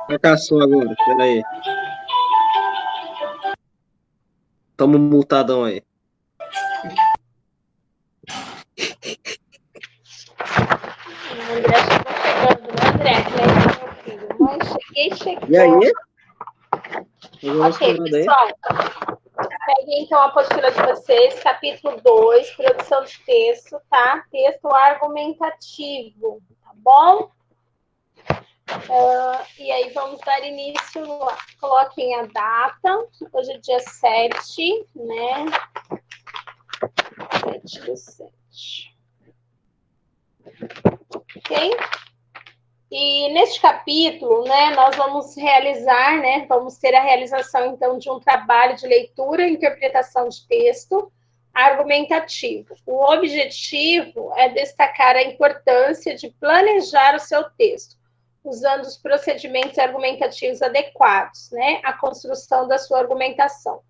Fracassou agora, peraí. Tamo multadão aí. André chegou chegando, né, André? Meu filho, mas cheguei. E aí? Ok, pessoal. Peguem então a apostila de vocês, capítulo 2, produção de texto, tá? Texto argumentativo, tá bom? E aí vamos dar início lá. Coloquem a data. Hoje é dia 7, né? 7/7. Ok? E neste capítulo, né, nós vamos realizar, né, vamos ter a realização, então, de um trabalho de leitura e interpretação de texto argumentativo. O objetivo é destacar a importância de planejar o seu texto, usando os procedimentos argumentativos adequados, né, à construção da sua argumentação.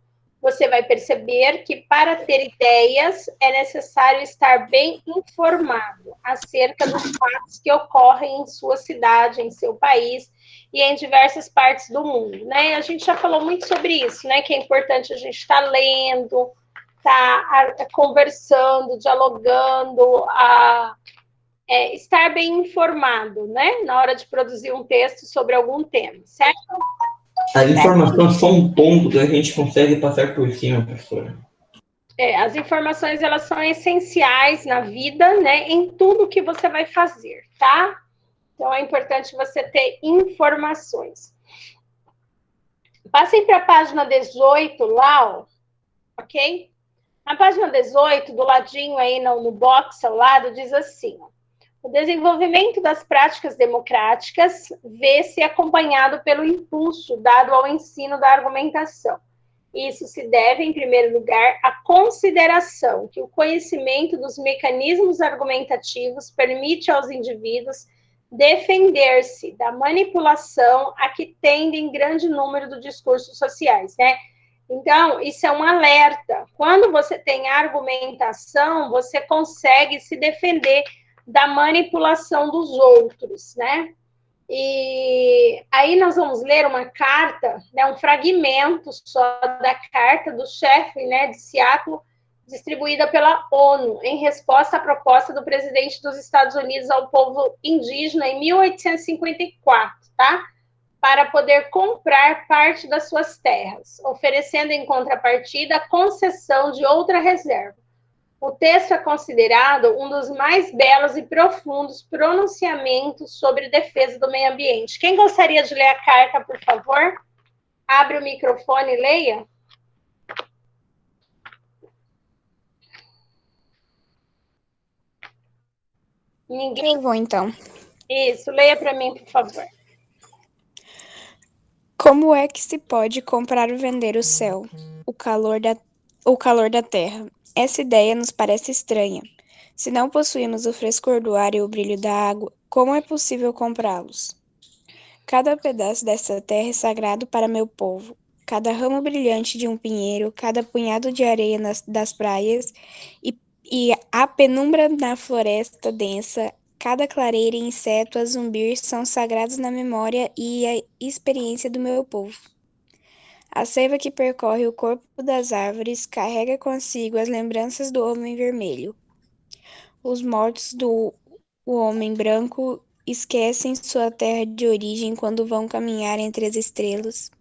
Você vai perceber que, para ter ideias, é necessário estar bem informado acerca dos fatos que ocorrem em sua cidade, em seu país e em diversas partes do mundo, né? A gente já falou muito sobre isso, né? Que é importante a gente estar lendo, estar conversando, dialogando, estar bem informado, né? Na hora de produzir um texto sobre algum tema, certo? As informações são um ponto que a gente consegue passar por cima, professora. As informações, elas são essenciais na vida, né? Em tudo que você vai fazer, tá? Então, é importante você ter informações. Passem para a página 18 lá, ó, ok? Na página 18, do ladinho aí no box ao lado, diz assim, ó, o desenvolvimento das práticas democráticas vê-se acompanhado pelo impulso dado ao ensino da argumentação. Isso se deve, em primeiro lugar, à consideração que o conhecimento dos mecanismos argumentativos permite aos indivíduos defender-se da manipulação a que tendem grande número de discursos sociais, né? Então, isso é um alerta. Quando você tem argumentação, você consegue se defender da manipulação dos outros, né? E aí nós vamos ler uma carta, né, um fragmento só da carta do chefe, né, de Seattle, distribuída pela ONU, em resposta à proposta do presidente dos Estados Unidos ao povo indígena em 1854, tá? Para poder comprar parte das suas terras, oferecendo em contrapartida a concessão de outra reserva. O texto é considerado um dos mais belos e profundos pronunciamentos sobre defesa do meio ambiente. Quem gostaria de ler a carta, por favor? Abre o microfone e leia. Ninguém? Eu vou, então. Isso, leia para mim, por favor. Como é que se pode comprar ou vender o céu, o calor da terra? Essa ideia nos parece estranha. Se não possuímos o frescor do ar e o brilho da água, como é possível comprá-los? Cada pedaço dessa terra é sagrado para meu povo. Cada ramo brilhante de um pinheiro, cada punhado de areia das praias e a penumbra na floresta densa, cada clareira e inseto a zumbir são sagrados na memória e a experiência do meu povo. A seiva que percorre o corpo das árvores carrega consigo as lembranças do homem vermelho. Os mortos do homem branco esquecem sua terra de origem quando vão caminhar entre as estrelas.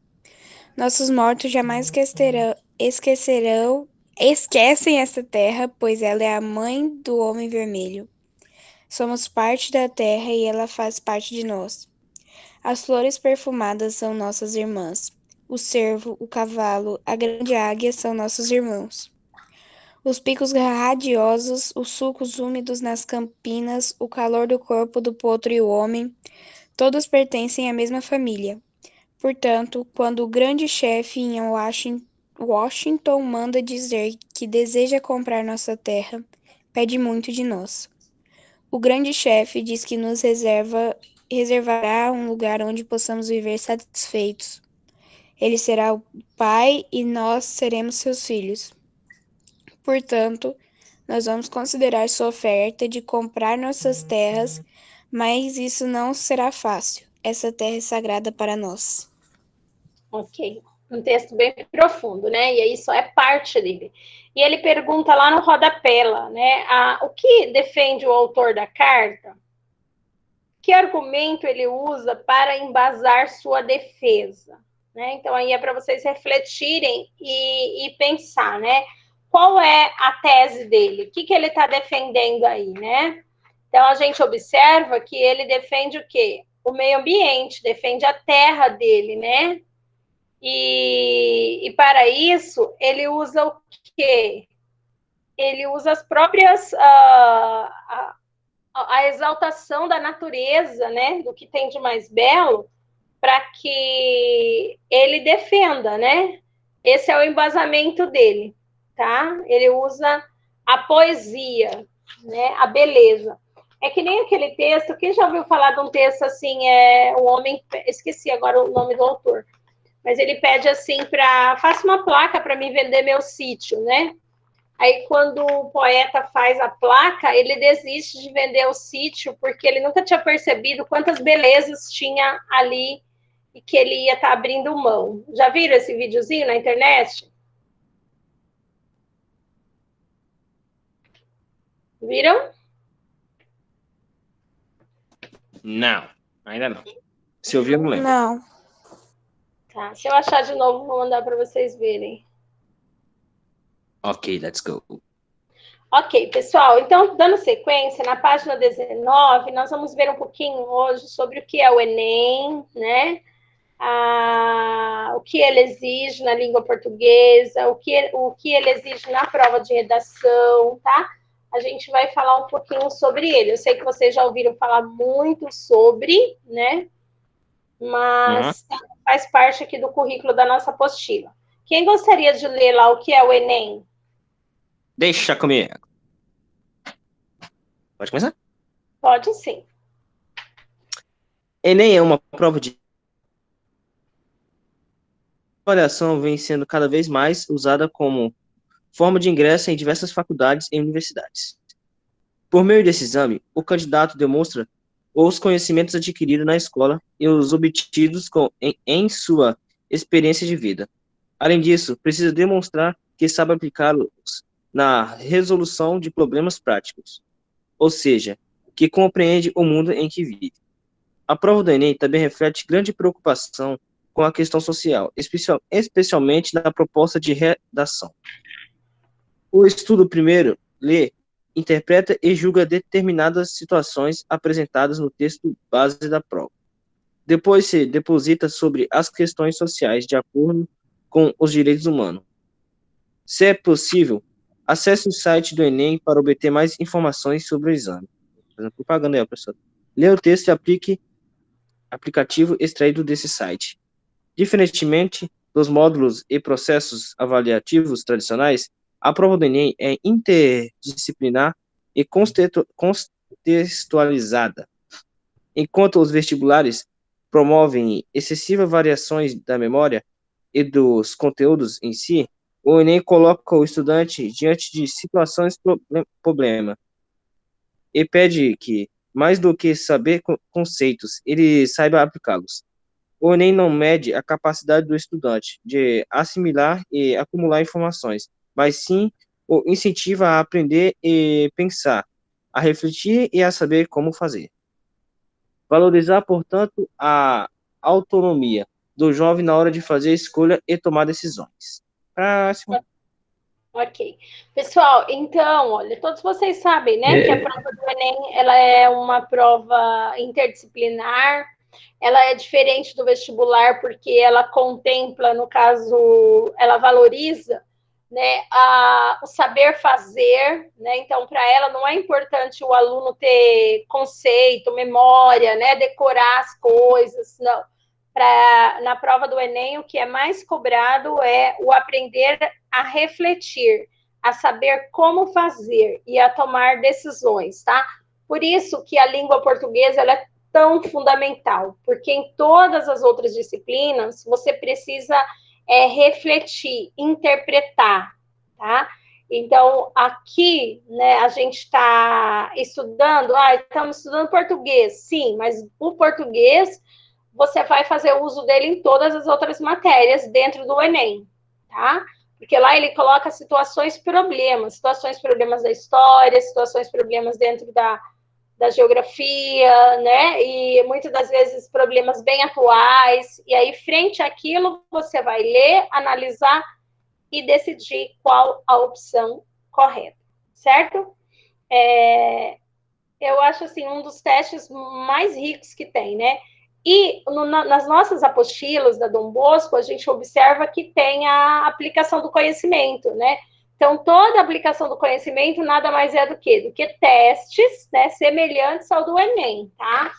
Nossos mortos jamais esquecem essa terra, pois ela é a mãe do homem vermelho. Somos parte da terra e ela faz parte de nós. As flores perfumadas são nossas irmãs. O cervo, o cavalo, a grande águia são nossos irmãos. Os picos radiosos, os sulcos úmidos nas campinas, o calor do corpo do potro e o homem, todos pertencem à mesma família. Portanto, quando o grande chefe em Washington manda dizer que deseja comprar nossa terra, pede muito de nós. O grande chefe diz que nos reservará um lugar onde possamos viver satisfeitos. Ele será o pai e nós seremos seus filhos. Portanto, Nós vamos considerar sua oferta de comprar nossas terras, mas isso não será fácil. Essa terra é sagrada para nós. Ok. Um texto bem profundo, né? E aí só é parte dele. E ele pergunta lá no rodapé, lá, né? O que defende o autor da carta? Que argumento ele usa para embasar sua defesa? Né? Então, aí é para vocês refletirem e pensar, né? Qual é a tese dele? O que ele está defendendo aí, né? Então, a gente observa que ele defende o quê? O meio ambiente, defende a terra dele, né? E para isso, ele usa o quê? Ele usa as próprias... a exaltação da natureza, né? Do que tem de mais belo, para que ele defenda, né? Esse é o embasamento dele, tá? Ele usa a poesia, né? A beleza. É que nem aquele texto, quem já ouviu falar de um texto assim, o homem, esqueci agora o nome do autor, mas ele pede assim faça uma placa para mim vender meu sítio, né? Aí, quando o poeta faz a placa, ele desiste de vender o sítio, porque ele nunca tinha percebido quantas belezas tinha ali e que ele ia estar abrindo mão. Já viram esse videozinho na internet? Viram? Não, ainda não. Se eu ouvir, eu não lembro. Não. Tá, se eu achar de novo, vou mandar para vocês verem. Ok, let's go. Ok, pessoal, então, dando sequência, na página 19, nós vamos ver um pouquinho hoje sobre o que é o Enem, né? O que ele exige na língua portuguesa, o que ele exige na prova de redação, tá? A gente vai falar um pouquinho sobre ele. Eu sei que vocês já ouviram falar muito sobre, né? Mas faz parte aqui do currículo da nossa apostila. Quem gostaria de ler lá o que é o Enem? Deixa comigo. Pode começar? Pode sim. Enem é uma prova de avaliação, vem sendo cada vez mais usada como forma de ingresso em diversas faculdades e universidades. Por meio desse exame, o candidato demonstra os conhecimentos adquiridos na escola e os obtidos em sua experiência de vida. Além disso, precisa demonstrar que sabe aplicá-los na resolução de problemas práticos, ou seja, que compreende o mundo em que vive. A prova do Enem também reflete grande preocupação com a questão social, especialmente na proposta de redação. O estudo primeiro lê, interpreta e julga determinadas situações apresentadas no texto base da prova. Depois se deposita sobre as questões sociais de acordo com os direitos humanos. Se é possível, acesse o site do Enem para obter mais informações sobre o exame. Fazendo propaganda aí, professor. Leia o texto e aplique aplicativo extraído desse site. Diferentemente dos módulos e processos avaliativos tradicionais, a prova do Enem é interdisciplinar e contextualizada. Enquanto os vestibulares promovem excessivas variações da memória e dos conteúdos em si, o Enem coloca o estudante diante de situações problema e pede que, mais do que saber conceitos, ele saiba aplicá-los. O Enem não mede a capacidade do estudante de assimilar e acumular informações, mas sim o incentiva a aprender e pensar, a refletir e a saber como fazer. Valorizar, portanto, a autonomia do jovem na hora de fazer escolha e tomar decisões. Próximo. Ok. Pessoal, então, olha, todos vocês sabem, né, que a prova do Enem, ela é uma prova interdisciplinar, ela é diferente do vestibular porque ela contempla, no caso, ela valoriza, né, o saber fazer, né, então, para ela não é importante o aluno ter conceito, memória, né, decorar as coisas, não. Na prova do Enem, o que é mais cobrado é o aprender a refletir, a saber como fazer e a tomar decisões, tá? Por isso que a língua portuguesa ela é tão fundamental, porque em todas as outras disciplinas você precisa refletir, interpretar, tá? Então, aqui, né, a gente está estudando, estamos estudando português, sim, mas o português, você vai fazer uso dele em todas as outras matérias dentro do Enem, tá? Porque lá ele coloca situações problemas da história, situações problemas dentro da geografia, né? E muitas das vezes problemas bem atuais. E aí, frente àquilo, você vai ler, analisar e decidir qual a opção correta, certo? Eu acho assim um dos testes mais ricos que tem, né? E nas nossas apostilas da Dom Bosco, a gente observa que tem a aplicação do conhecimento, né? Então, toda a aplicação do conhecimento nada mais é do que testes, né, semelhantes ao do Enem, tá?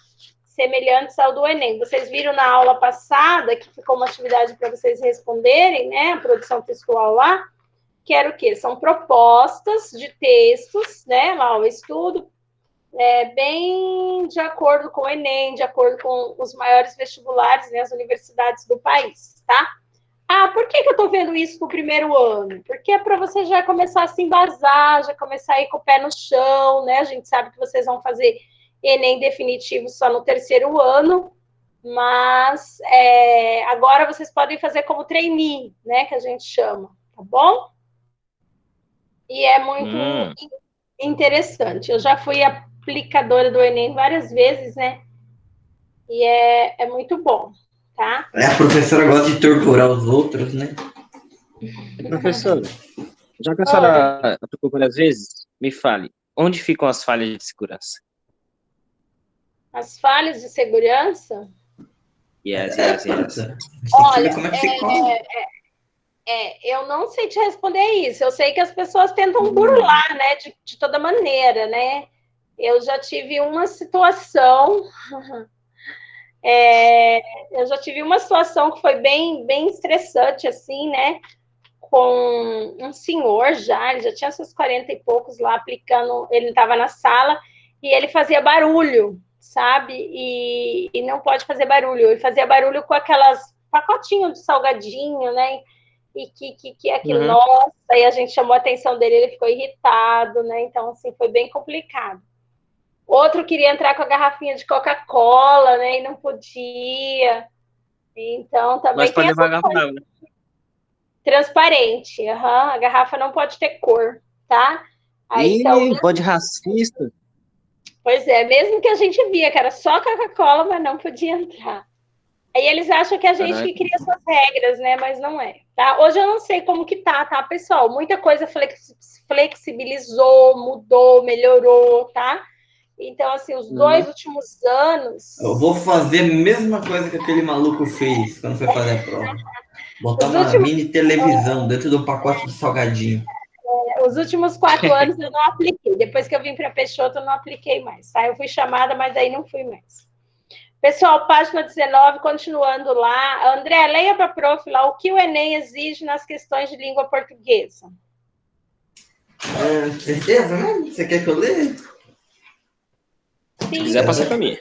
Semelhantes ao do Enem. Vocês viram na aula passada que ficou uma atividade para vocês responderem, né? A produção textual lá, que era o quê? São propostas de textos, né? Lá o estudo, bem de acordo com o Enem, de acordo com os maiores vestibulares, né, as universidades do país, tá? Por que eu estou vendo isso no primeiro ano? Porque é para você já começar a se embasar, já começar a ir com o pé no chão, né? A gente sabe que vocês vão fazer Enem definitivo só no terceiro ano, mas agora vocês podem fazer como trainee, né? Que a gente chama, tá bom? E é muito interessante. Eu já fui aplicadora do Enem várias vezes, né? E é muito bom, tá? A professora gosta de torturar os outros, né? Professor, já que a senhora aplicou várias vezes, me fale, onde ficam as falhas de segurança? As falhas de segurança? Yes. Olha, como é que se come. eu não sei te responder isso. Eu sei que as pessoas tentam burlar, né, de toda maneira, né? Eu já tive uma situação... que foi bem, bem estressante, assim, né? Com um senhor ele já tinha seus 40 e poucos lá aplicando, ele estava na sala e ele fazia barulho, sabe? E não pode fazer barulho. Ele fazia barulho com aquelas pacotinhos de salgadinho, né? E que aquilo, nossa, aí a gente chamou a atenção dele, ele ficou irritado, né? Então, assim, foi bem complicado. Outro queria entrar com a garrafinha de Coca-Cola, né? E não podia. Então, também Mas tem pode essa levar coisa. né? Transparente, a garrafa não pode ter cor, tá? Aí, então, pode racista. pois é, mesmo que a gente via que era só Coca-Cola, mas não podia entrar. Aí eles acham que a gente que cria essas regras, né? Mas não é, tá? Hoje eu não sei como que tá, pessoal? Muita coisa flexibilizou, mudou, melhorou, tá? Então, assim, os 2 últimos anos... Eu vou fazer a mesma coisa que aquele maluco fez quando foi fazer a prova. Botar uma mini televisão dentro de um pacote de salgadinho. Os últimos 4 anos eu não apliquei. Depois que eu vim para Peixoto, eu não apliquei mais. Tá? Eu fui chamada, mas aí não fui mais. Pessoal, página 19, continuando lá. André, leia para a prof lá o que o Enem exige nas questões de língua portuguesa. Certeza, né? Você quer que eu leia? Se quiser, passa para mim.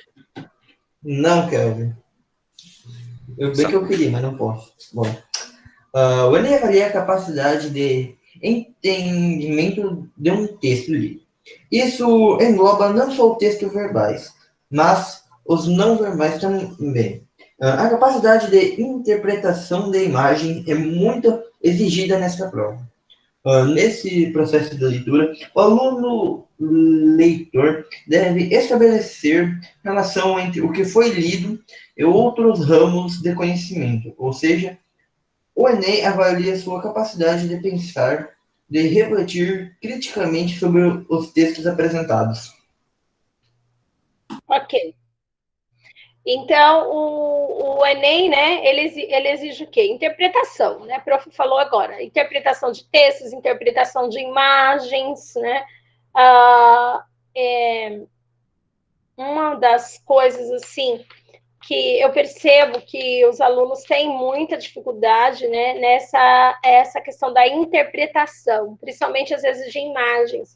Não, Kelvin. Que eu queria, mas não posso. Bom, o Enem avalia a capacidade de entendimento de um texto lido. Isso engloba não só o texto verbais, mas os não verbais também. A capacidade de interpretação de imagem é muito exigida nessa prova. Nesse processo de leitura, o aluno leitor deve estabelecer relação entre o que foi lido e outros ramos de conhecimento, ou seja, o Enem avalia sua capacidade de pensar, de refletir criticamente sobre os textos apresentados. Ok. Então, o Enem, né, ele exige o quê? Interpretação, né? A prof falou agora. Interpretação de textos, interpretação de imagens, né? Uma das coisas, assim, que eu percebo que os alunos têm muita dificuldade, né, essa questão da interpretação, principalmente, às vezes, de imagens.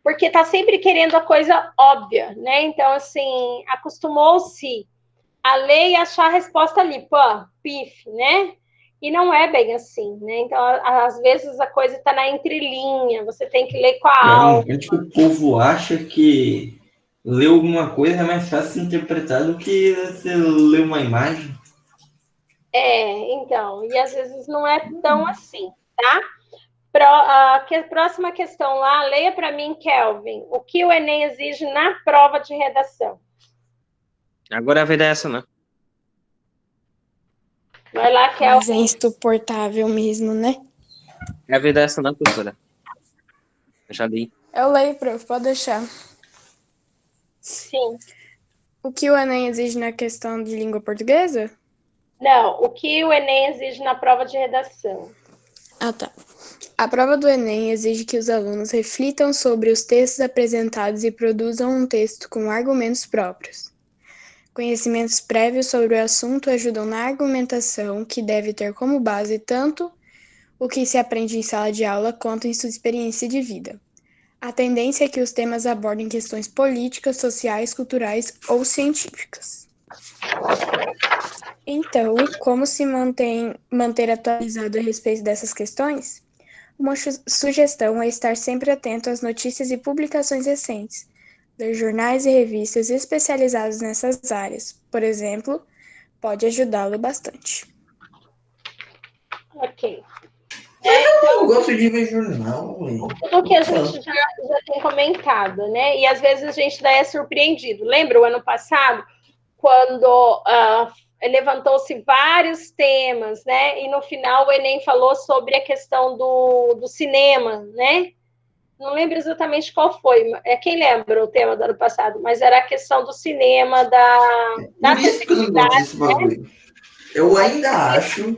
Porque está sempre querendo a coisa óbvia, né? Então, assim, acostumou-se a ler e achar a resposta ali, pô, pif, né? E não é bem assim, né? Então, às vezes a coisa está na entrelinha, você tem que ler com a alma. Realmente o povo acha que ler alguma coisa é mais fácil de interpretar do que você ler uma imagem. Então, e às vezes não é tão assim, tá? Próxima questão lá, leia para mim, Kelvin. O que o Enem exige na prova de redação? Agora a vida é essa, né? Vai lá, Mas Kelvin. é insuportável mesmo, né? É a vida é essa, não, professora? Eu já li. Eu leio, prof, pode deixar. Sim. O que o Enem exige na questão de língua portuguesa? Não, o que o Enem exige na prova de redação? Ah, tá. A prova do Enem exige que os alunos reflitam sobre os textos apresentados e produzam um texto com argumentos próprios. Conhecimentos prévios sobre o assunto ajudam na argumentação, que deve ter como base tanto o que se aprende em sala de aula quanto em sua experiência de vida. A tendência é que os temas abordem questões políticas, sociais, culturais ou científicas. Então, como se manter atualizado a respeito dessas questões? Uma sugestão é estar sempre atento às notícias e publicações recentes, ler jornais e revistas especializados nessas áreas, por exemplo, pode ajudá-lo bastante. Ok. Eu não gosto de ver jornal. Tudo que a gente já tem comentado, né? E às vezes a gente daí é surpreendido. Lembra o ano passado, quando levantou-se vários temas, né? E no final o Enem falou sobre a questão do cinema, né? Não lembro exatamente qual foi. Quem lembra o tema do ano passado? Mas era a questão do cinema, da Por isso que eu não gosto desse né? bagulho. Eu ainda acho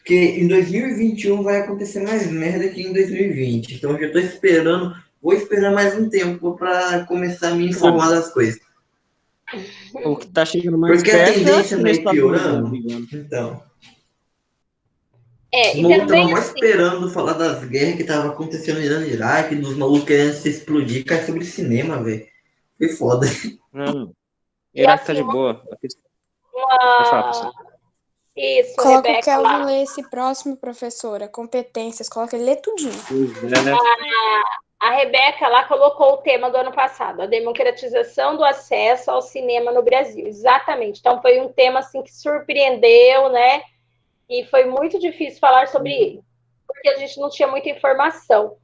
que em 2021 vai acontecer mais merda que em 2020. Então eu já tô esperando, vou esperar mais um tempo para começar a me informar das coisas. O que tá chegando mais Porque a perto é tendência aqui não nos é Estados Unidos, né, piorando. brigando. Então. E Os malucos estavam também mais assim, esperando falar das guerras que estavam acontecendo no Irã e Iraque, dos malucos querendo se explodir, cai sobre cinema, velho. Foi foda. Não, e Iraque tá assim, de boa. Pode falar, uma... professor. Isso, Coloca o Rebeca, Kelvin lá. ler esse próximo, professora. Competências, coloca ele ler tudinho. Pois é. A Rebeca lá colocou o tema do ano passado, a democratização do acesso ao cinema no Brasil. Exatamente. Então foi um tema assim que surpreendeu, né? E foi muito difícil falar sobre ele, porque a gente não tinha muita informação.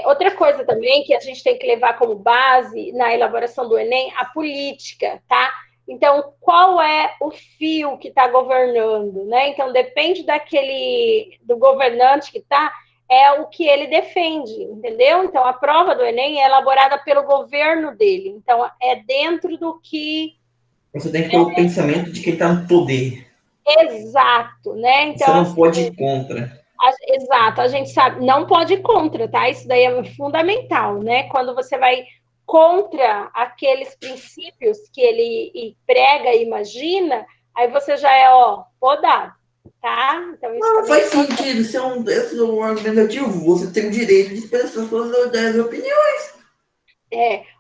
Outra coisa também que a gente tem que levar como base na elaboração do Enem, a política, tá? Então, qual é o fio que está governando, né? Então, depende do governante que está, é o que ele defende, entendeu? Então, a prova do Enem é elaborada pelo governo dele. Então, é dentro do que... Você tem que ter o pensamento de quem tá no poder. Exato, né? Você Então, não assim, pode ir contra. exato, a gente sabe, não pode ir contra, tá? Isso daí é fundamental, né? Quando você vai contra aqueles princípios que ele prega e imagina, aí você já é, podado, tá? Então, isso Não também é faz importante. sentido. Esse é um argumentativo. Você tem o direito de expressar suas ideias e opiniões.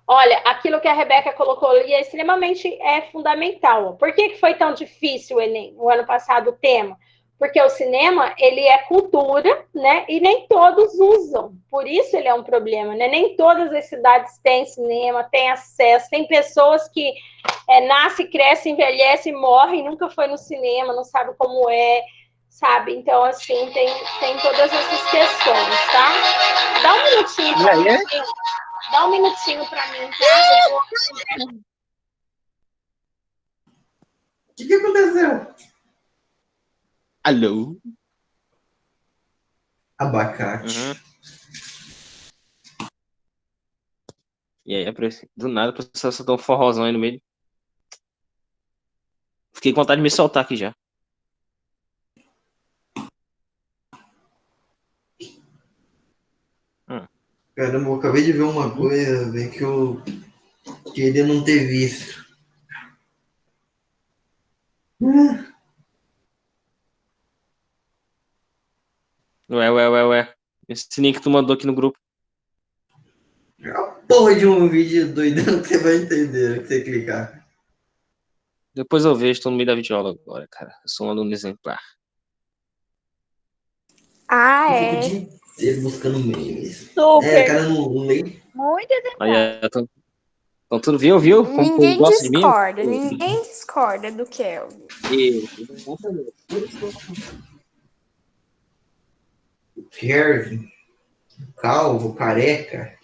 Olha, aquilo que a Rebeca colocou ali é extremamente fundamental. Por que foi tão difícil o Enem, o ano passado, o tema? Porque o cinema, ele é cultura, né? E nem todos usam. Por isso ele é um problema, né? Nem todas as cidades têm cinema, têm acesso. Tem pessoas que nascem, crescem, envelhecem, morrem, nunca foi no cinema, não sabe como é, sabe? Então, assim, tem todas essas questões, tá? Dá um minutinho para mim. Dá um minutinho para mim, tá? O que aconteceu? Alô? Abacate. Uhum. E aí, do nada, o professor soltou um forrozão aí no meio. Fiquei com vontade de me soltar aqui já. Caramba, eu acabei de ver uma coisa, velho, que eu queria não ter visto. Ué. Esse link que tu mandou aqui no grupo. É uma porra de um vídeo doidão que você vai entender que você clicar. Depois eu vejo, tô no meio da videoaula agora, cara. Eu sou um aluno exemplar. Ah, Eu fico o é. dia inteiro buscando memes. Super. O cara não lê. Muito Aí, exemplar. então tudo viu? Como o povo Ninguém gosta de mim? discorda, ninguém discorda do Kelvin. Exatamente. Kevin, calvo, careca.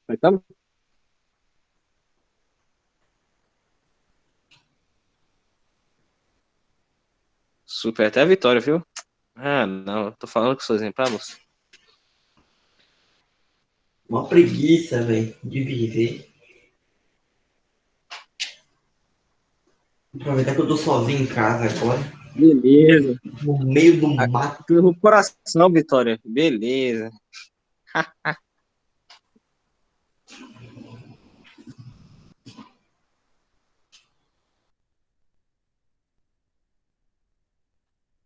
Então, super até a vitória, viu? Ah, não, eu tô falando que sou exemplar, moço. Uma preguiça, velho, de viver. Aproveitar que eu tô sozinho em casa agora, Beleza. no meio do mato. No coração, Vitória. Beleza.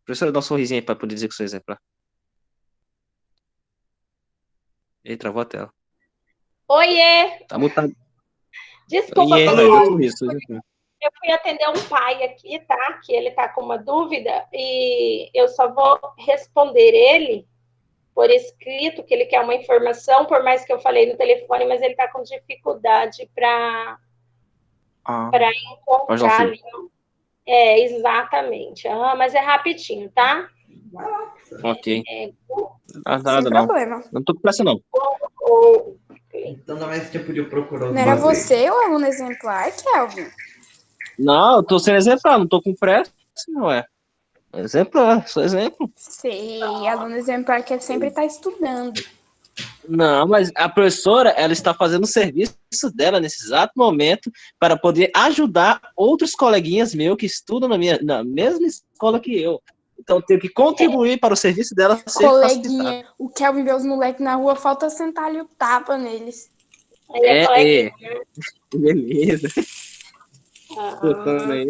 Professora, dá um sorrisinho aí pra poder dizer que sou exemplar. Ele travou a tela. Oiê! Tá mutado. Desculpa, Aí, pessoal. deu sorriso. Eu fui atender um pai aqui, tá? Que ele tá com uma dúvida e eu só vou responder ele por escrito, que ele quer uma informação, por mais que eu falei no telefone, mas ele tá com dificuldade para Pode dar um encontrar filho. ali. É, exatamente. Ah, mas é rapidinho, tá? Ok. Sem Nada, não. problema. Não tô com pressa, não. Então dá mais tempo de eu procurar os Não era bagulho. você o aluno exemplar, Kelvin? Não, eu tô sendo exemplar, não tô com pressa, não é. Exemplar, sou exemplo. Sei, aluno exemplar que sempre tá estudando. Não, mas a professora, ela está fazendo o serviço dela nesse exato momento para poder ajudar outros coleguinhas meus que estudam na mesma escola que eu. Então, eu tenho que contribuir para o serviço dela ser facilitado. Coleguinha, o Kelvin vê os moleques na rua, falta sentar ali o tapa neles. Aí é coleguinha. Beleza. Botando Ah, aí.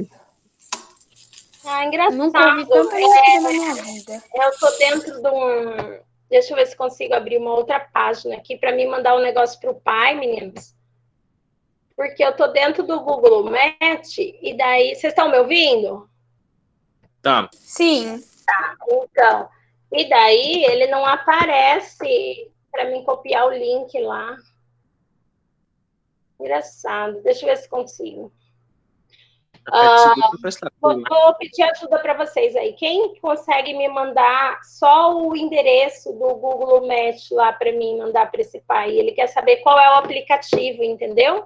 Nunca ouvi engraçado. tanta mentira na minha vida. Eu tô dentro de um. Deixa eu ver se consigo abrir uma outra página aqui para me mandar um negócio para o pai, meninos. Porque eu tô dentro do Google Meet e daí. Vocês estão me ouvindo? Tá. Sim, Então. E daí ele não aparece para mim copiar o link lá. Engraçado. Deixa eu ver se consigo. Vou pedir ajuda para vocês aí. Quem consegue me mandar só o endereço do Google Meet lá para mim mandar para esse pai? Ele quer saber qual é o aplicativo, entendeu?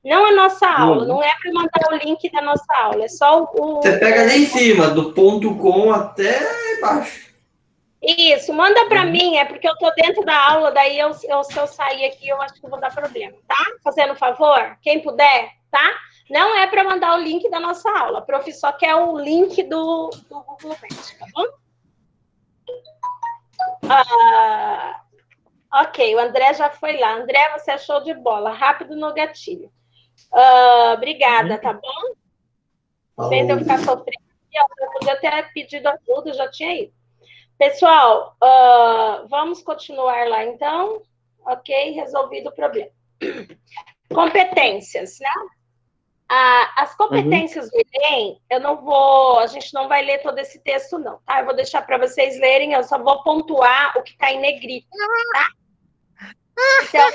Não a nossa aula, não é para mandar o link da nossa aula, é só o. Você pega ali em cima, do ponto com até baixo. Isso, manda para mim, é porque eu tô dentro da aula, daí se eu sair aqui, eu acho que vou dar problema, tá? Fazendo favor, quem puder, tá? Não é para mandar o link da nossa aula, a prof só quer o link do Google Meet, tá bom? Ok, o André já foi lá. André, você é show de bola, rápido no gatilho. Obrigada, tá bom? Em vez de eu ficar sofrendo, eu podia ter pedido ajuda, já tinha ido. Pessoal, vamos continuar lá então. Ok, resolvido o problema. Competências, né? As competências do Enem, a gente não vai ler todo esse texto, não, tá? Eu vou deixar para vocês lerem, eu só vou pontuar o que está em negrito, tá? Então,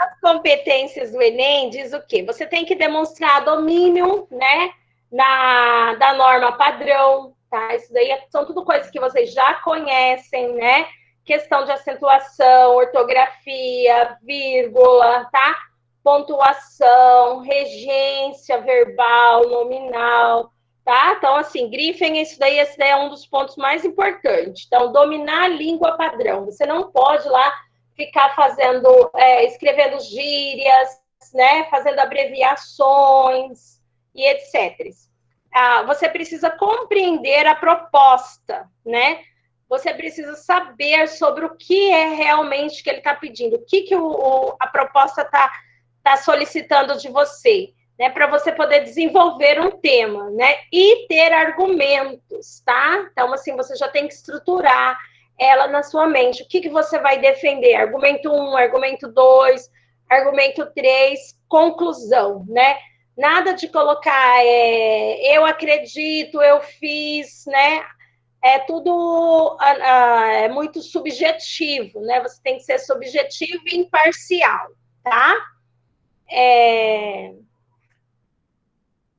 as competências do Enem diz o quê? Você tem que demonstrar domínio, né, da norma padrão, tá? Isso daí são tudo coisas que vocês já conhecem, né? Questão de acentuação, ortografia, vírgula, tá? Pontuação, regência verbal, nominal, tá? Então, assim, grifem isso daí, esse daí é um dos pontos mais importantes. Então, dominar a língua padrão. Você não pode lá ficar escrevendo gírias, né? Fazendo abreviações e etc. Você precisa compreender a proposta, né? Você precisa saber sobre o que é realmente que ele está pedindo, o que a proposta está solicitando de você, né? Para você poder desenvolver um tema, né? E ter argumentos, tá? Então, assim, você já tem que estruturar ela na sua mente. O que você vai defender? Argumento 1, argumento 2, argumento 3, conclusão, né? Nada de colocar eu acredito, eu fiz, né? é tudo é muito subjetivo, né? Você tem que ser subjetivo e imparcial, tá?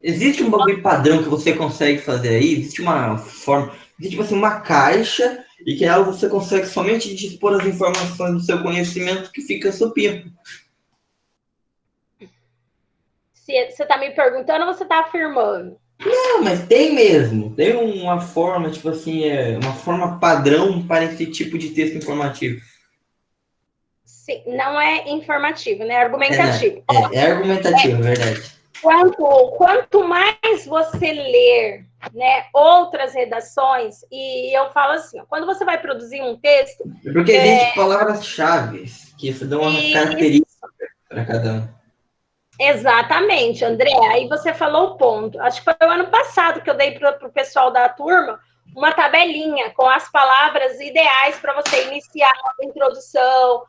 Existe um bagulho padrão que você consegue fazer aí? Existe uma forma, existe tipo assim, uma caixa e que ela você consegue somente dispor as informações do seu conhecimento que fica supimpo. Se você está me perguntando ou você está afirmando? Não, mas tem mesmo. Tem uma forma, tipo assim, uma forma padrão para esse tipo de texto informativo. Sim, não é informativo, né? É Né? argumentativo. É argumentativo, é verdade. Quanto mais você ler, né, outras redações, e eu falo assim, quando você vai produzir um texto... Porque existe palavras-chave que isso dá uma característica para cada um. Exatamente, André. Aí você falou o ponto. Acho que foi o ano passado que eu dei para o pessoal da turma uma tabelinha com as palavras ideais para você iniciar a introdução,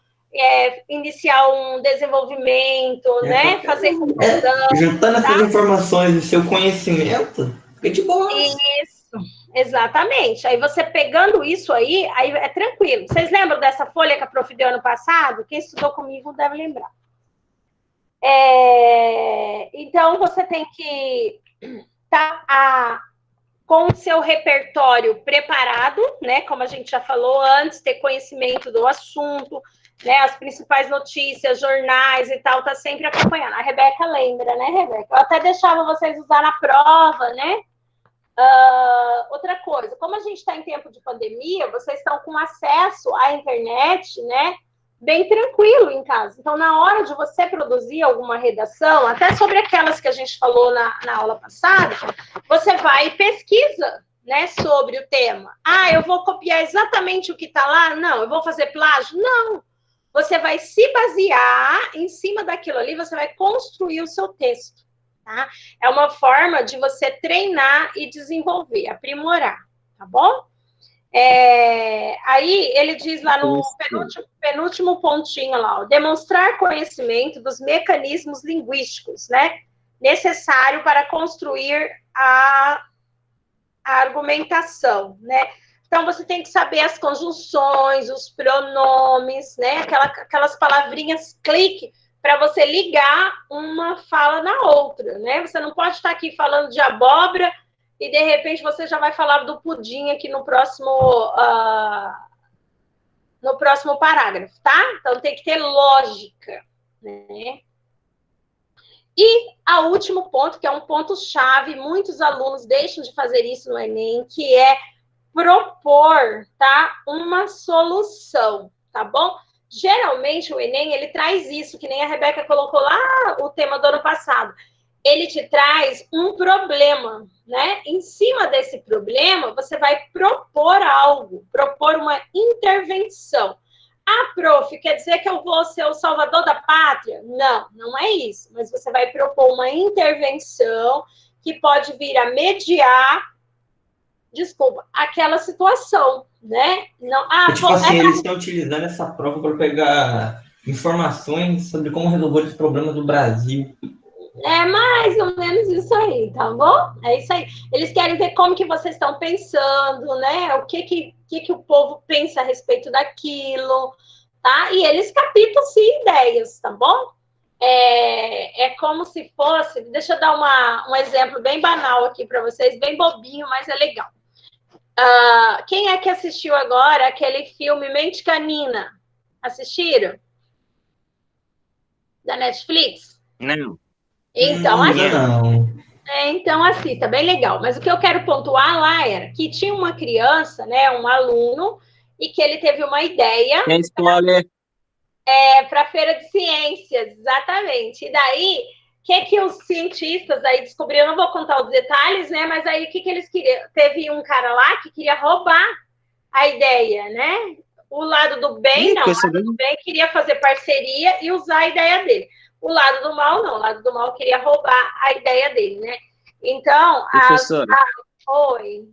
iniciar um desenvolvimento, né? Fazer conclusão. Juntando essas informações e seu conhecimento, fica de boa. Isso, exatamente. Aí você pegando isso aí é tranquilo. Vocês lembram dessa folha que a prof deu ano passado? Quem estudou comigo deve lembrar. Então, você tem que estar com o seu repertório preparado, né? Como a gente já falou antes, ter conhecimento do assunto, né? As principais notícias, jornais e tal, tá sempre acompanhando. A Rebeca lembra, né, Rebeca? Eu até deixava vocês usar na prova, né? Outra coisa, como a gente está em tempo de pandemia, vocês estão com acesso à internet, né? Bem tranquilo em casa. Então, na hora de você produzir alguma redação, até sobre aquelas que a gente falou na aula passada, você vai e pesquisa, né, sobre o tema. Eu vou copiar exatamente o que está lá? Não. Eu vou fazer plágio? Não. Você vai se basear em cima daquilo ali, você vai construir o seu texto. Tá? É uma forma de você treinar e desenvolver, aprimorar, tá bom? Aí ele diz lá no penúltimo pontinho lá, demonstrar conhecimento dos mecanismos linguísticos, né? Necessário para construir a argumentação, né? Então, você tem que saber as conjunções, os pronomes, né? Aquelas palavrinhas clique para você ligar uma fala na outra, né? Você não pode estar aqui falando de abóbora e, de repente, você já vai falar do pudim aqui no próximo parágrafo, tá? Então, tem que ter lógica, né? E o último ponto, que é um ponto-chave, muitos alunos deixam de fazer isso no Enem, que é propor, tá? Uma solução, tá bom? Geralmente, o Enem, ele traz isso, que nem a Rebeca colocou lá o tema do ano passado. Ele te traz um problema, né? Em cima desse problema, você vai propor algo, propor uma intervenção. Prof, quer dizer que eu vou ser o salvador da pátria? Não, não é isso. Mas você vai propor uma intervenção que pode vir a mediar, aquela situação, né? Não, tipo assim, eles estão utilizando essa prova para pegar informações sobre como resolver os problemas do Brasil. É mais ou menos isso aí, tá bom? É isso aí. Eles querem ver como que vocês estão pensando, né? O que o povo pensa a respeito daquilo, tá? E eles captam-se ideias, tá bom? É como se fosse... Deixa eu dar um exemplo bem banal aqui para vocês, bem bobinho, mas é legal. Quem é que assistiu agora aquele filme Mente Canina? Assistiram? Da Netflix? Não. Então, não. Então, assim, tá bem legal. Mas o que eu quero pontuar lá era que tinha uma criança, né, um aluno, e que ele teve uma ideia... Tem spoiler. Para a Feira de Ciências, exatamente. E daí, o que os cientistas aí descobriram? Eu não vou contar os detalhes, né? Mas aí, o que eles queriam? Teve um cara lá que queria roubar a ideia, né? O lado do bem, não. O lado do bem queria fazer parceria e usar a ideia dele. O lado do mal, não. O lado do mal queria roubar a ideia dele, né? Então, professora, Oi.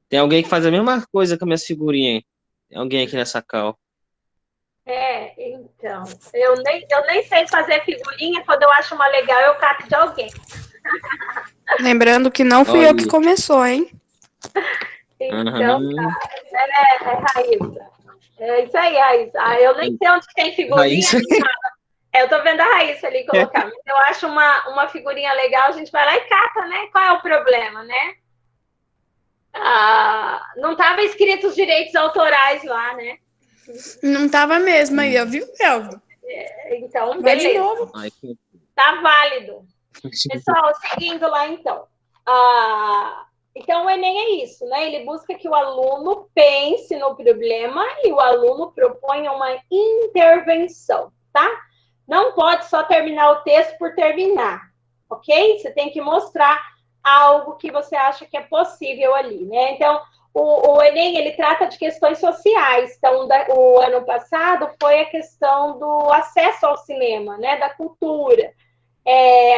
tem alguém que faz a mesma coisa com as minhas figurinhas. Tem alguém aqui nessa cal. Então, eu nem sei fazer figurinha, quando eu acho uma legal, eu cato de alguém. Lembrando que não fui eu que começou, hein? Então, Uhum. Raíssa. É isso aí, Raíssa. Eu nem sei onde tem figurinha. Raíssa. Eu tô vendo a Raíssa ali colocar. Mas eu acho uma figurinha legal, a gente vai lá e cata, né? Qual é o problema, né? Não estava escrito os direitos autorais lá, né? Não tava mesmo aí, ó, viu, Kelvin? Então, Vai de beleza. novo. Ai, Tá válido. Pessoal, seguindo lá então. Então, o Enem é isso, né? Ele busca que o aluno pense no problema e o aluno proponha uma intervenção, tá? Não pode só terminar o texto por terminar, ok? Você tem que mostrar algo que você acha que é possível ali, né? Então, o Enem, ele trata de questões sociais. Então, o ano passado foi a questão do acesso ao cinema, né? Da cultura.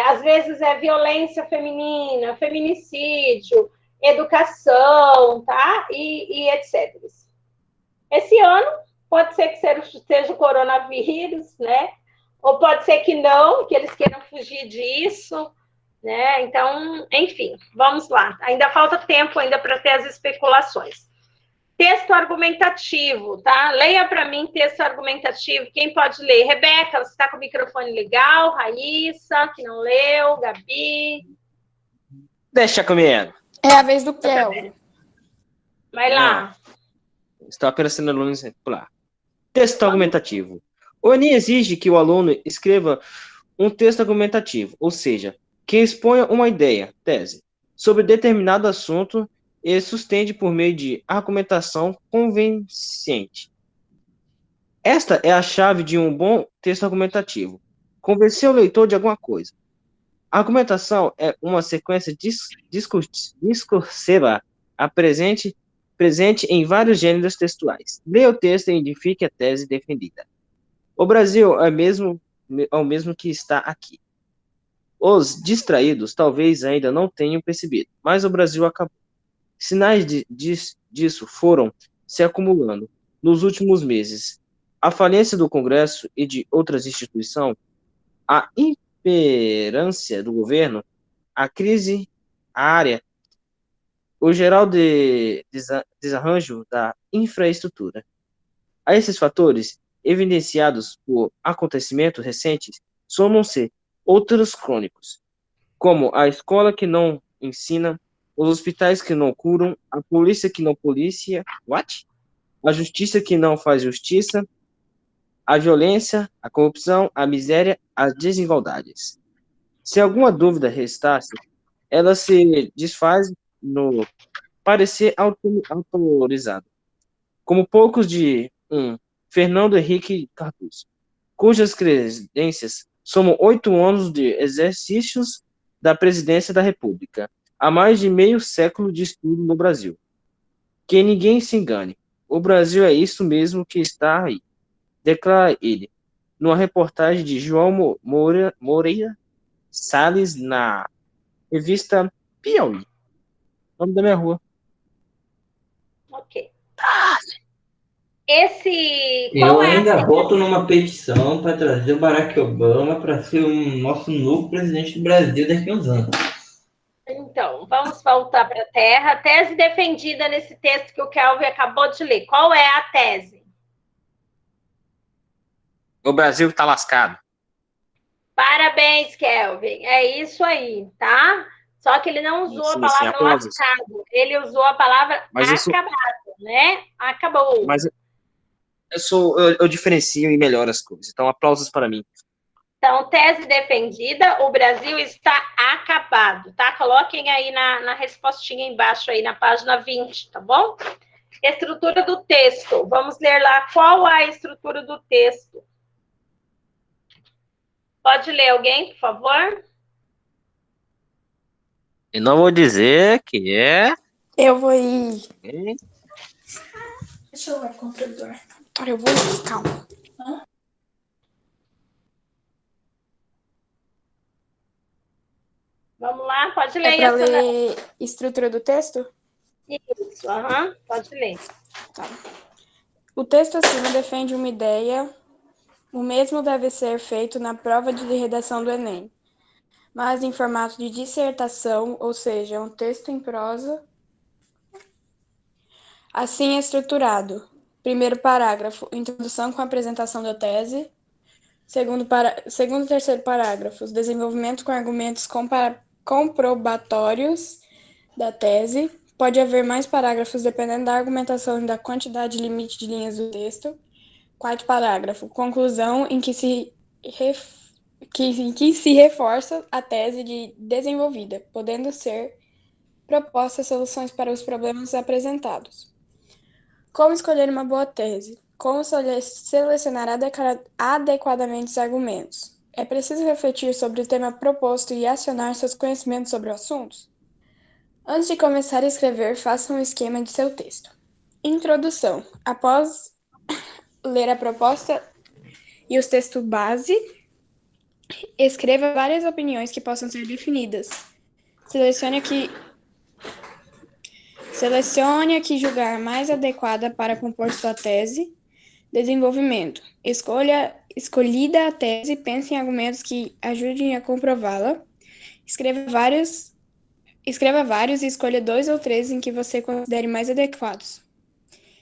Às vezes é violência feminina, feminicídio, educação, tá? E etc. Esse ano pode ser que seja o coronavírus, né? Ou pode ser que não, que eles queiram fugir disso, né? Então, enfim, vamos lá. Ainda falta tempo ainda para ter as especulações. Texto argumentativo, tá? Leia para mim texto argumentativo. Quem pode ler? Rebeca, você está com o microfone legal? Raíssa, que não leu? Gabi? Deixa comigo. É a vez do Kelvin. Vai lá. Estou apenas sendo aluno exemplar. Texto argumentativo. O Enem exige que o aluno escreva um texto argumentativo, ou seja, que exponha uma ideia, tese, sobre determinado assunto e sustente por meio de argumentação convincente. Esta é a chave de um bom texto argumentativo. Convencer o leitor de alguma coisa. A argumentação é uma sequência discursiva presente em vários gêneros textuais. Leia o texto e identifique a tese defendida. O Brasil é o mesmo que está aqui. Os distraídos talvez ainda não tenham percebido, mas o Brasil acabou. Sinais disso foram se acumulando nos últimos meses. A falência do Congresso e de outras instituições, a imperância do governo, a crise área, o geral desarranjo da infraestrutura. A esses fatores, evidenciados por acontecimentos recentes, somam-se outros crônicos, como a escola que não ensina, os hospitais que não curam, a polícia que não policia, a justiça que não faz justiça, a violência, a corrupção, a miséria, as desigualdades. Se alguma dúvida restasse, ela se desfaz no parecer autorizado, como poucos de Fernando Henrique Cardoso, cujas credências somam 8 anos de exercícios da presidência da República, há mais de meio século de estudo no Brasil. Que ninguém se engane, o Brasil é isso mesmo que está aí, declara ele, numa reportagem de João Moreira Salles na revista Piauí, nome da minha rua. Ok. Eu ainda voto numa petição para trazer o Barack Obama para ser o nosso novo presidente do Brasil daqui a uns anos. Então, vamos voltar para a Terra. A tese defendida nesse texto que o Kelvin acabou de ler. Qual é a tese? O Brasil está lascado. Parabéns, Kelvin. É isso aí, tá? Só que ele não usou a palavra lascado. Ele usou a palavra acabado, né? Acabou. Mas eu diferencio e melhoro as coisas. Então, aplausos para mim. Então, tese defendida, o Brasil está acabado, tá? Coloquem aí na respostinha embaixo, aí na página 20, tá bom? Estrutura do texto. Vamos ler lá qual é a estrutura do texto. Pode ler alguém, por favor? Eu não vou dizer que é... Eu vou ir... Deixa eu ver o computador. Eu vou ir, calma. Vamos lá, pode ler. É para ler estrutura do texto? Isso, pode ler. Tá. O texto acima defende uma ideia. O mesmo deve ser feito na prova de redação do Enem, mas em formato de dissertação, ou seja, um texto em prosa Assim é estruturado. Primeiro parágrafo, introdução com a apresentação da tese. Segundo e terceiro parágrafos, desenvolvimento com argumentos comprobatórios da tese. Pode haver mais parágrafos dependendo da argumentação e da quantidade limite de linhas do texto. Quarto parágrafo, conclusão em que se reforça a tese desenvolvida, podendo ser propostas soluções para os problemas apresentados. Como escolher uma boa tese? Como selecionar adequadamente os argumentos? É preciso refletir sobre o tema proposto e acionar seus conhecimentos sobre o assunto? Antes de começar a escrever, faça um esquema de seu texto. Introdução. Após ler a proposta e os textos base, escreva várias opiniões que possam ser definidas. Selecione a que julgar mais adequada para compor sua tese. Desenvolvimento. Escolhida a tese, pense em argumentos que ajudem a comprová-la. Escreva vários e escolha 2 ou 3 em que você considere mais adequados.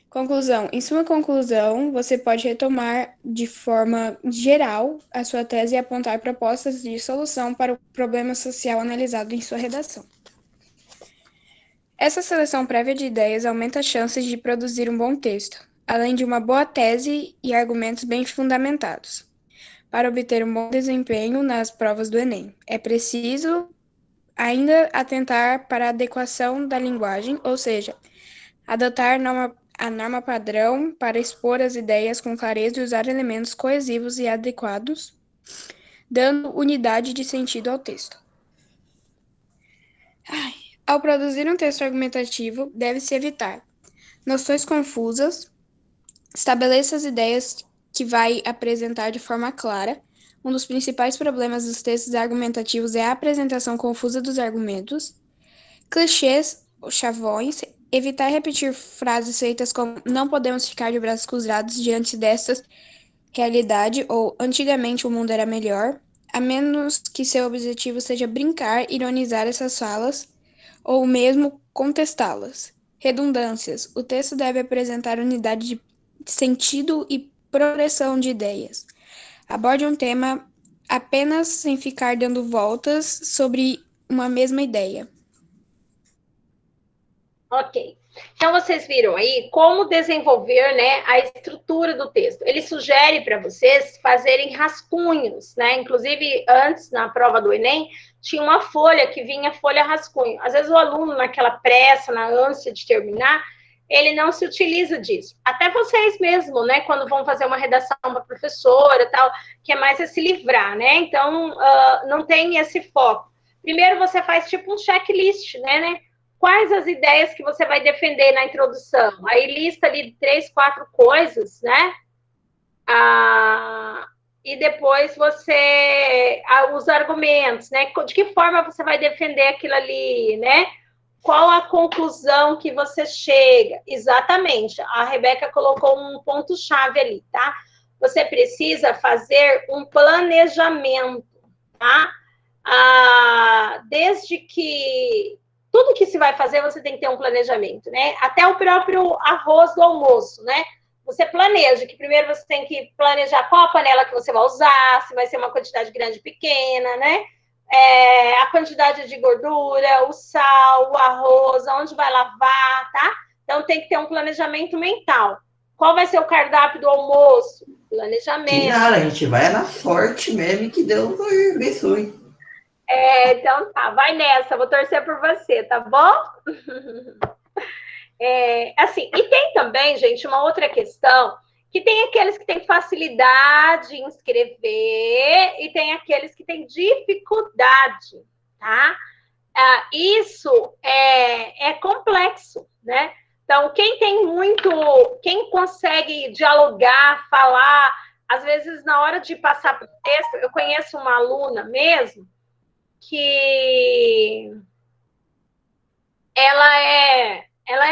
Conclusão. Em sua conclusão, você pode retomar de forma geral a sua tese e apontar propostas de solução para o problema social analisado em sua redação. Essa seleção prévia de ideias aumenta as chances de produzir um bom texto, além de uma boa tese e argumentos bem fundamentados. Para obter um bom desempenho nas provas do Enem, é preciso ainda atentar para a adequação da linguagem, ou seja, adotar a norma padrão para expor as ideias com clareza e usar elementos coesivos e adequados, dando unidade de sentido ao texto. Ao produzir um texto argumentativo, deve-se evitar noções confusas, estabeleça as ideias que vai apresentar de forma clara. Um dos principais problemas dos textos argumentativos é a apresentação confusa dos argumentos. Clichês ou chavões, evitar repetir frases feitas como não podemos ficar de braços cruzados diante desta realidade ou antigamente o mundo era melhor, a menos que seu objetivo seja brincar, ironizar essas falas ou mesmo contestá-las. Redundâncias. O texto deve apresentar unidade de sentido e progressão de ideias. Aborde um tema apenas sem ficar dando voltas sobre uma mesma ideia. Ok. Então, vocês viram aí como desenvolver, né, a estrutura do texto. Ele sugere para vocês fazerem rascunhos, né? Inclusive, antes, na prova do Enem, tinha uma folha que vinha folha rascunho. Às vezes, o aluno, naquela pressa, na ânsia de terminar, ele não se utiliza disso. Até vocês mesmo, né, quando vão fazer uma redação para a professora e tal, que é mais se livrar, né? Então, não tem esse foco. Primeiro, você faz tipo um checklist, né? Quais as ideias que você vai defender na introdução? Aí lista ali 3, 4 coisas, né? E depois os argumentos, né? De que forma você vai defender aquilo ali, né? Qual a conclusão que você chega? Exatamente, a Rebeca colocou um ponto-chave ali, tá? Você precisa fazer um planejamento, tá? Desde que tudo que se vai fazer, você tem que ter um planejamento, né? Até o próprio arroz do almoço, né? Você planeja, que primeiro você tem que planejar qual a panela que você vai usar, se vai ser uma quantidade grande ou pequena, né? A quantidade de gordura, o sal, o arroz, aonde vai lavar, tá? Então, tem que ter um planejamento mental. Qual vai ser o cardápio do almoço? Planejamento. Que nada, a gente vai na sorte mesmo que Deus abençoe. Então tá, vai nessa, vou torcer por você, tá bom? Assim, e tem também, gente, uma outra questão, que tem aqueles que têm facilidade em escrever e tem aqueles que têm dificuldade, tá? Isso é complexo, né? Então, quem consegue dialogar, falar, às vezes na hora de passar para o texto, eu conheço uma aluna mesmo, que ela é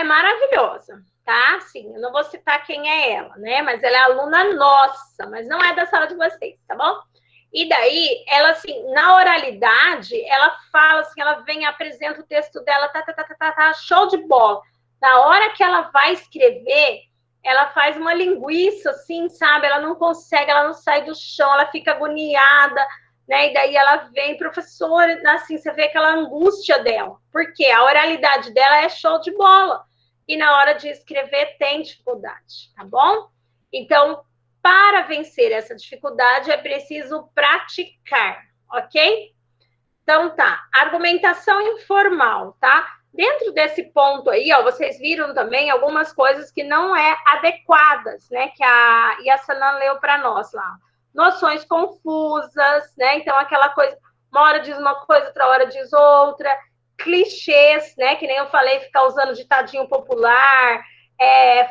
maravilhosa, tá? Assim, eu não vou citar quem é ela, né? Mas ela é aluna nossa, mas não é da sala de vocês, tá bom? E daí, ela, assim, na oralidade, ela fala, assim, ela vem, apresenta o texto dela, show de bola. Na hora que ela vai escrever, ela faz uma linguiça, assim, sabe? Ela não consegue, ela não sai do chão, ela fica agoniada, né? E daí ela vem, professora, assim, você vê aquela angústia dela. Porque a oralidade dela é show de bola. E na hora de escrever tem dificuldade, tá bom? Então, para vencer essa dificuldade, é preciso praticar, ok? Então, tá. Argumentação informal, tá? Dentro desse ponto aí, ó, vocês viram também algumas coisas que não é adequadas, né? Que a Yassanan leu para nós lá. Noções confusas, né? Então, aquela coisa, uma hora diz uma coisa, outra hora diz outra. Clichês, né? Que nem eu falei, ficar usando ditadinho popular,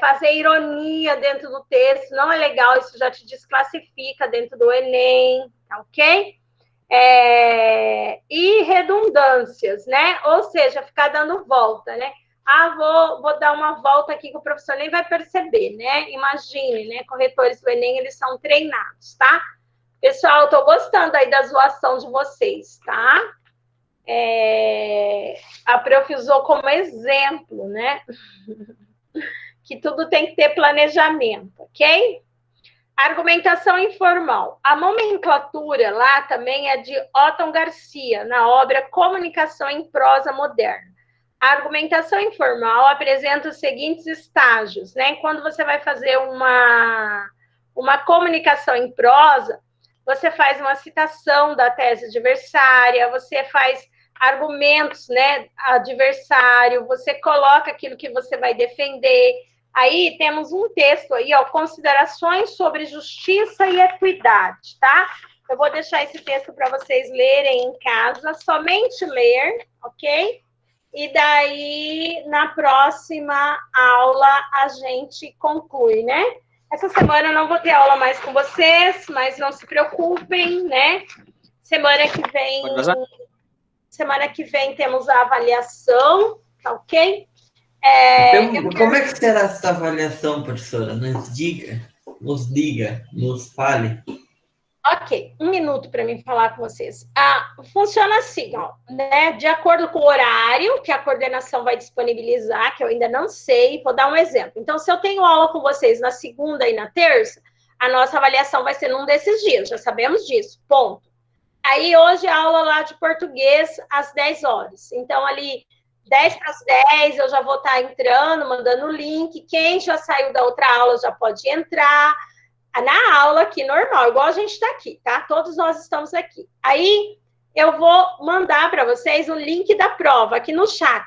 fazer ironia dentro do texto, não é legal, isso já te desclassifica dentro do Enem, tá ok? E redundâncias, né? Ou seja, ficar dando volta, né? Vou dar uma volta aqui que o professor nem vai perceber, né? Imagine, né? Corretores do Enem, eles são treinados, tá? Pessoal, eu tô gostando aí da zoação de vocês, tá? A prof usou como exemplo, né? Que tudo tem que ter planejamento, ok? Argumentação informal. A nomenclatura lá também é de Otton Garcia, na obra Comunicação em Prosa Moderna. A argumentação informal apresenta os seguintes estágios, né? Quando você vai fazer uma comunicação em prosa, você faz uma citação da tese adversária, você faz argumentos, né, adversário, você coloca aquilo que você vai defender. Aí temos um texto aí, ó, considerações sobre justiça e equidade, tá? Eu vou deixar esse texto para vocês lerem em casa, somente ler, ok? E daí, na próxima aula, a gente conclui, né? Essa semana eu não vou ter aula mais com vocês, mas não se preocupem, né? Semana que vem temos a avaliação, tá ok? Como é que será essa avaliação, professora? Nos diga, nos fale. Ok, um minuto para mim falar com vocês. Funciona assim, ó, né? De acordo com o horário que a coordenação vai disponibilizar, que eu ainda não sei, vou dar um exemplo. Então, se eu tenho aula com vocês na segunda e na terça, a nossa avaliação vai ser num desses dias, já sabemos disso, ponto. Aí, hoje, a aula lá de português às 10 horas. Então, ali, 10 para as 10, eu já vou estar entrando, mandando o link. Quem já saiu da outra aula já pode entrar na aula aqui, normal, igual a gente está aqui, tá? Todos nós estamos aqui. Aí, eu vou mandar para vocês o link da prova aqui no chat,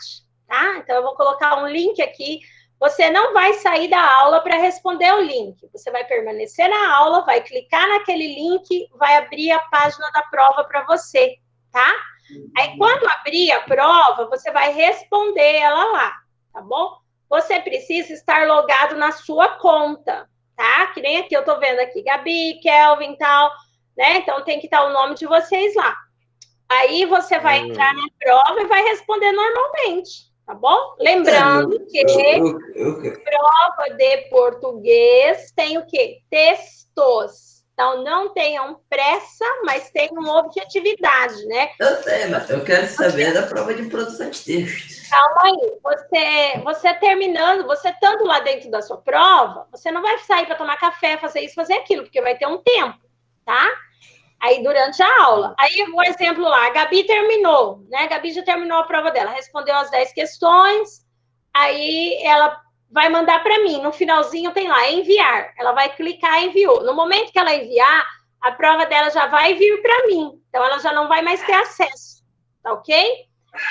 tá? Então, eu vou colocar um link aqui. Você não vai sair da aula para responder o link. Você vai permanecer na aula, vai clicar naquele link, vai abrir a página da prova para você, tá? Aí, quando abrir a prova, você vai responder ela lá, tá bom? Você precisa estar logado na sua conta, tá? Que nem aqui, eu tô vendo aqui, Gabi, Kelvin e tal, né? Então, tem que estar o nome de vocês lá. Aí, você vai entrar na prova e vai responder normalmente, tá bom? Lembrando que prova de português tem o quê? Textos. Então, não tenham pressa, mas tenham objetividade, né? Eu sei, mas eu quero saber da prova de produção de texto. Calma aí. Você terminando, você estando lá dentro da sua prova, você não vai sair para tomar café, fazer isso, fazer aquilo, porque vai ter um tempo, tá? Aí, durante a aula. Aí, um exemplo lá, a Gabi terminou, né? A Gabi já terminou a prova dela, respondeu as 10 questões, aí ela vai mandar para mim. No finalzinho tem lá, enviar. Ela vai clicar, enviou. No momento que ela enviar, a prova dela já vai vir para mim. Então, ela já não vai mais ter acesso, tá ok?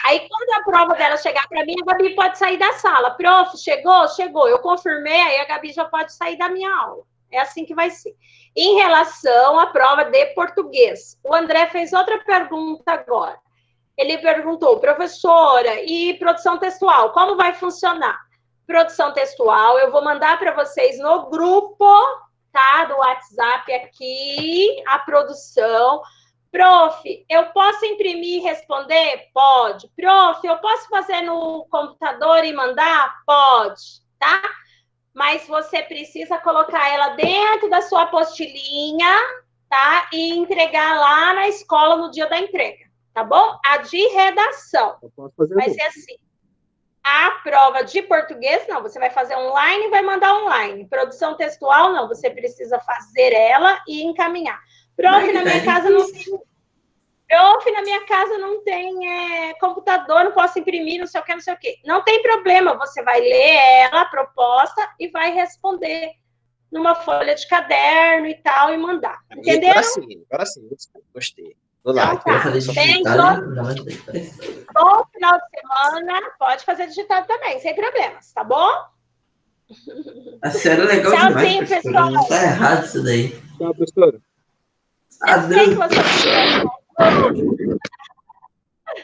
Aí, quando a prova dela chegar para mim, a Gabi pode sair da sala. Prof, chegou? Chegou. Eu confirmei, aí a Gabi já pode sair da minha aula. É assim que vai ser. Em relação à prova de português, o André fez outra pergunta agora. Ele perguntou, professora, e produção textual, como vai funcionar? Produção textual, eu vou mandar para vocês no grupo, tá, do WhatsApp aqui, a produção. Prof, eu posso imprimir e responder? Pode. Prof, eu posso fazer no computador e mandar? Pode, tá? Mas você precisa colocar ela dentro da sua apostilinha, tá? E entregar lá na escola no dia da entrega, tá bom? A de redação vai ser assim. A prova de português, não, você vai fazer online e vai mandar online. Produção textual, não, você precisa fazer ela e encaminhar. Prof, na minha casa não tem... Prof, na minha casa não tem computador, não posso imprimir, não sei o que, não sei o que. Não tem problema, você vai ler ela, a proposta, e vai responder numa folha de caderno e tal, e mandar. Entenderam? Agora sim, gostei. Vou lá. Então tá. Bom final de semana, pode fazer digitado também, sem problemas, tá bom? A série é legal Tchauzinho, demais, pessoal. não tá errado isso daí. Tchau, professora. Eu sei que você